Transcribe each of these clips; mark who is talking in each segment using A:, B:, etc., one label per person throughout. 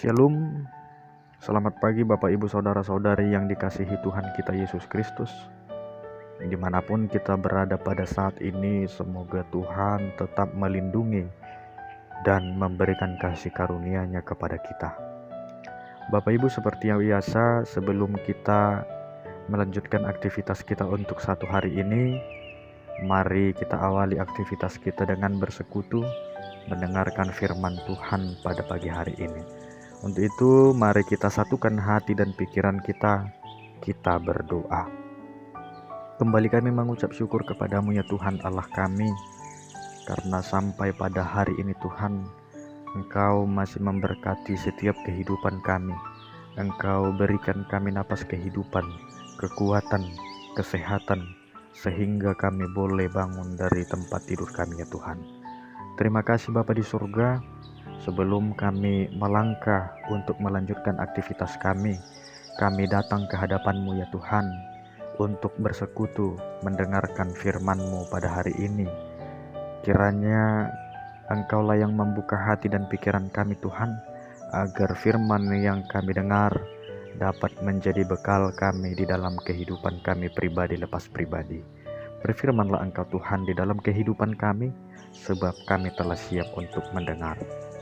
A: Shalom, selamat pagi Bapak Ibu Saudara-saudari yang dikasihi Tuhan kita Yesus Kristus. Dimanapun kita berada pada saat ini, semoga Tuhan tetap melindungi dan memberikan kasih karunia-Nya kepada kita. Bapak Ibu, seperti yang biasa, sebelum kita melanjutkan aktivitas kita untuk satu hari ini, mari kita awali aktivitas kita dengan bersekutu, mendengarkan firman Tuhan pada pagi hari ini. Untuk itu, mari kita satukan hati dan pikiran kita berdoa. Kembali kami mengucap syukur kepadamu ya Tuhan Allah kami, karena sampai pada hari ini Tuhan, Engkau masih memberkati setiap kehidupan kami. Engkau berikan kami napas kehidupan, kekuatan, kesehatan, sehingga kami boleh bangun dari tempat tidur kami ya Tuhan. Terima kasih Bapa di surga. Sebelum kami melangkah untuk melanjutkan aktivitas kami datang ke hadapan-Mu ya Tuhan, untuk bersekutu mendengarkan firman-Mu pada hari ini. Kiranya Engkaulah yang membuka hati dan pikiran kami Tuhan, agar firman yang kami dengar dapat menjadi bekal kami di dalam kehidupan kami pribadi lepas pribadi. Berfirmanlah Engkau Tuhan di dalam kehidupan kami, sebab kami telah siap untuk mendengar.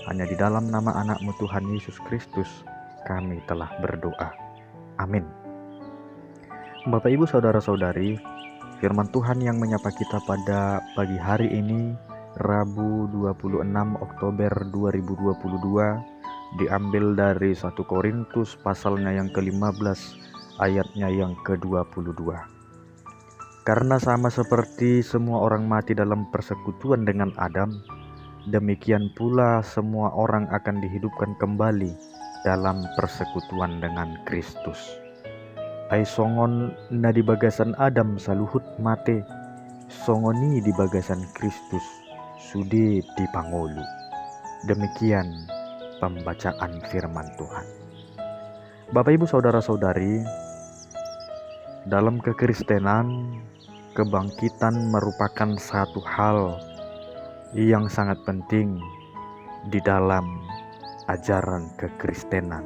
A: Hanya di dalam nama anak-Mu Tuhan Yesus Kristus kami telah berdoa. Amin. Bapak Ibu Saudara-saudari, firman Tuhan yang menyapa kita pada pagi hari ini, Rabu 26 Oktober 2022, diambil dari 1 Korintus pasalnya yang ke-15 ayatnya yang ke-22. Karena sama seperti semua orang mati dalam persekutuan dengan Adam, demikian pula semua orang akan dihidupkan kembali dalam persekutuan dengan Kristus. Ai songon na di bagasan Adam saluhut mate, songoni di bagasan Kristus sude di pangolu. Demikian pembacaan firman Tuhan. Bapak Ibu Saudara-saudari, dalam kekristenan, kebangkitan merupakan satu hal yang sangat penting di dalam ajaran kekristenan.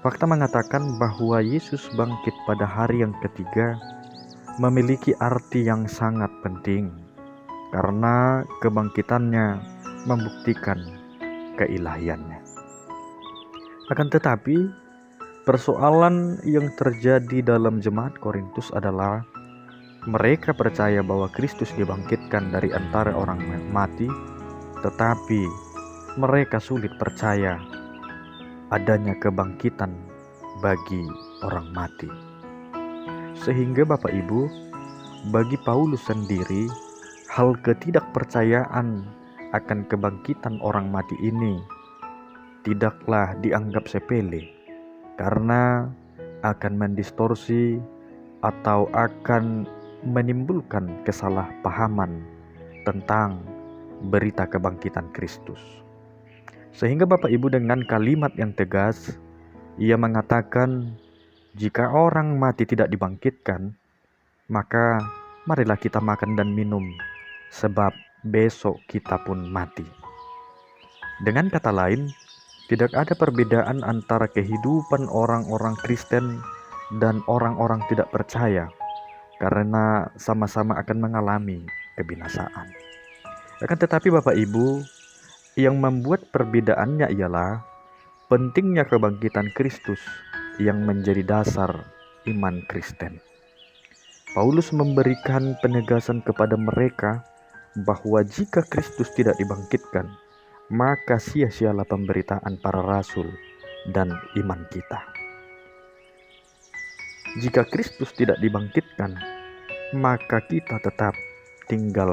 A: Fakta mengatakan bahwa Yesus bangkit pada hari yang ketiga memiliki arti yang sangat penting, karena kebangkitannya membuktikan keilahiannya. Akan tetapi, persoalan yang terjadi dalam jemaat Korintus adalah mereka percaya bahwa Kristus dibangkitkan dari antara orang mati, tetapi mereka sulit percaya adanya kebangkitan bagi orang mati. Sehingga Bapak Ibu, bagi Paulus sendiri, hal ketidakpercayaan akan kebangkitan orang mati ini tidaklah dianggap sepele, karena akan mendistorsi atau akan menimbulkan kesalahpahaman tentang berita kebangkitan Kristus. Sehingga Bapak Ibu dengan kalimat yang tegas, ia mengatakan, jika orang mati tidak dibangkitkan, maka marilah kita makan dan minum, sebab besok kita pun mati. Dengan kata lain, tidak ada perbedaan antara kehidupan orang-orang Kristen dan orang-orang tidak percaya, karena sama-sama akan mengalami kebinasaan. Akan tetapi Bapak Ibu, yang membuat perbedaannya ialah pentingnya kebangkitan Kristus yang menjadi dasar iman Kristen. Paulus memberikan penegasan kepada mereka bahwa jika Kristus tidak dibangkitkan, maka sia-sialah pemberitaan para rasul dan iman kita. Jika Kristus tidak dibangkitkan, maka kita tetap tinggal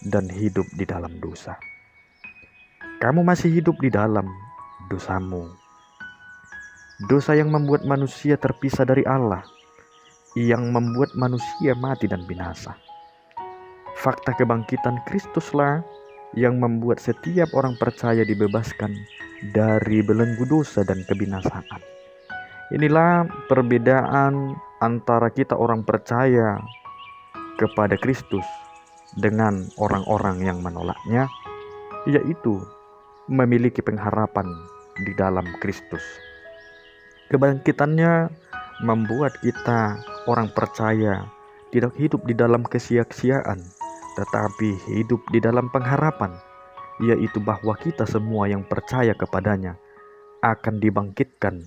A: dan hidup di dalam dosa. Kamu masih hidup di dalam dosamu. Dosa yang membuat manusia terpisah dari Allah, yang membuat manusia mati dan binasa. Fakta kebangkitan Kristuslah yang membuat setiap orang percaya dibebaskan dari belenggu dosa dan kebinasaan. Inilah perbedaan antara kita orang percaya kepada Kristus dengan orang-orang yang menolaknya, yaitu memiliki pengharapan di dalam Kristus. Kebangkitannya membuat kita orang percaya tidak hidup di dalam kesia-siaan, tetapi hidup di dalam pengharapan, yaitu bahwa kita semua yang percaya kepadanya akan dibangkitkan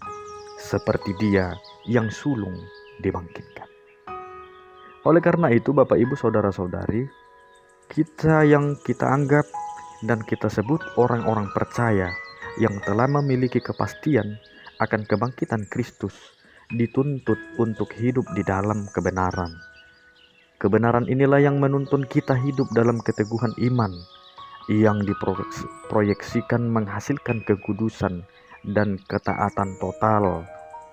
A: seperti Dia yang sulung dibangkitkan. Oleh karena itu, Bapak Ibu Saudara-saudari, kita yang kita anggap dan kita sebut orang-orang percaya yang telah memiliki kepastian akan kebangkitan Kristus dituntut untuk hidup di dalam kebenaran. Kebenaran inilah yang menuntun kita hidup dalam keteguhan iman yang diproyeksikan menghasilkan kekudusan dan ketaatan total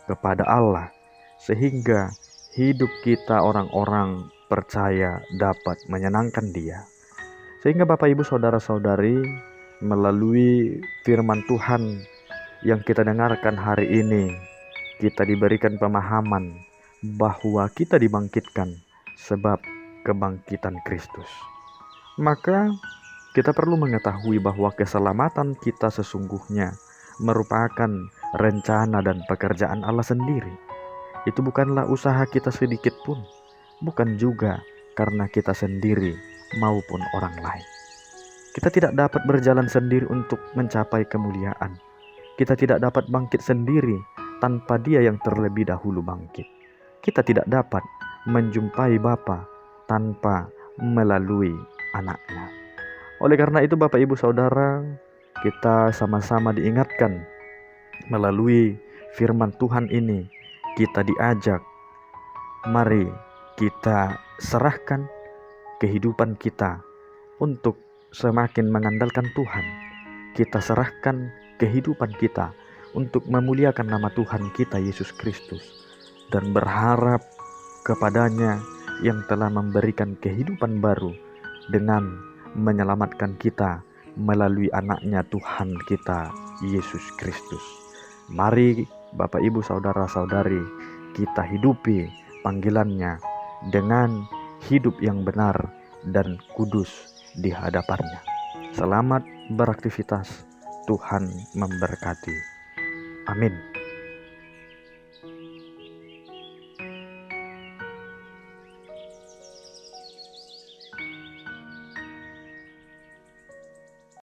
A: kepada Allah, sehingga hidup kita orang-orang percaya dapat menyenangkan Dia. Sehingga Bapak Ibu Saudara-saudari, melalui firman Tuhan yang kita dengarkan hari ini, kita diberikan pemahaman bahwa kita dibangkitkan sebab kebangkitan Kristus. Maka kita perlu mengetahui bahwa keselamatan kita sesungguhnya merupakan rencana dan pekerjaan Allah sendiri. Itu bukanlah usaha kita sedikit pun, bukan juga karena kita sendiri maupun orang lain. Kita tidak dapat berjalan sendiri untuk mencapai kemuliaan. Kita tidak dapat bangkit sendiri tanpa Dia yang terlebih dahulu bangkit. Kita tidak dapat menjumpai Bapa tanpa melalui Anaknya. Oleh karena itu, Bapak Ibu Saudara, kita sama-sama diingatkan melalui firman Tuhan ini, kita diajak, mari kita serahkan kehidupan kita untuk semakin mengandalkan Tuhan. Kita serahkan kehidupan kita untuk memuliakan nama Tuhan kita Yesus Kristus dan berharap kepadanya yang telah memberikan kehidupan baru dengan menyelamatkan kita melalui anaknya Tuhan kita Yesus Kristus. Mari Bapak Ibu Saudara-saudari, kita hidupi panggilannya dengan hidup yang benar dan kudus di hadapannya. Selamat beraktivitas. Tuhan memberkati. Amin.